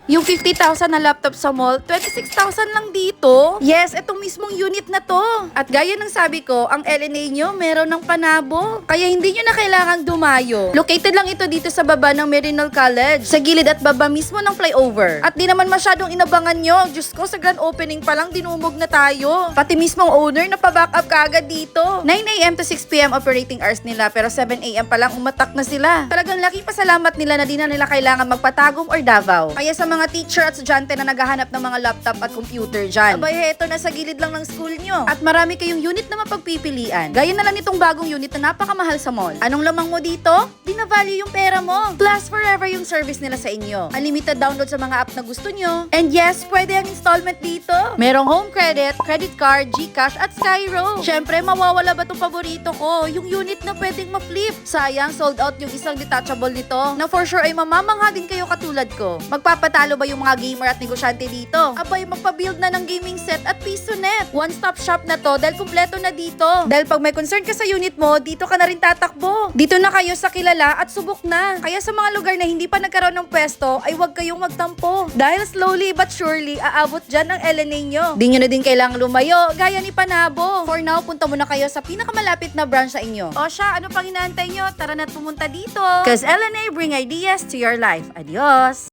Yung 50,000 na laptop sa mall, 26,000 lang dito. Yes, itong mismong unit na to. At gaya ng sabi ko, ang LNA nyo meron ng panabo. Kaya hindi nyo na kailangang dumayo. Located lang ito dito sa baba ng Meridional College. Sa gilid at baba mismo ng flyover. At di naman masyadong inabangan nyo. Diyos ko, sa grand opening pa lang dinumog na tayo. Pati mismong owner na pa-back up kaagad dito. 9 a.m. to 6 p.m. operating hours nila, pero 7 a.m. pa lang umatak na sila. Talagang laking pasalamat nila na di na nila kailangan magpatagom or Davao. Kaya sa mga teacher at estudyante na naghahanap ng mga laptop at computer dyan, abay, eto na sa gilid lang ng school nyo. At marami kayong unit na mapagpipilian. Gaya na lang nitong bagong unit na napakamahal sa mall. Anong lamang mo dito? Di na value yung pera mo. Plus, forever yung service nila sa inyo. Unlimited download sa mga app na gusto nyo. And yes, pwede ang installment dito. Merong home credit, credit card, GCash at Skyro. Syempre, mawawala ba itong paborito ko? Yung unit na pwedeng ma-flip. Sayang, sold out yung isang detachable nito. Na for sure ay mamamangha din kayo katulad ko. Magpapatalo ba yung mga gamer at negosyante dito? Abay, magpa-build na ng gaming set at piso net. One-stop shop na to dahil kumpleto na dito. Dahil pag may concern ka sa unit mo, dito ka na rin tatakbo. Dito na kayo sa kilala at subok na. Kaya sa mga lugar na hindi pa nagkaroon ng pwesto, ay huwag kayong magtampo. Dahil slowly but surely, aabot dyan ang LNA nyo. Di nyo na din kailangang lumayo, gaya ni Panabo. For now, punta muna kayo sa pinakamalapit na branch sa inyo. O siya, ano pang inaantay nyo? Tara na't pumunta dito. Cause LNA bring ideas to your life. Adios!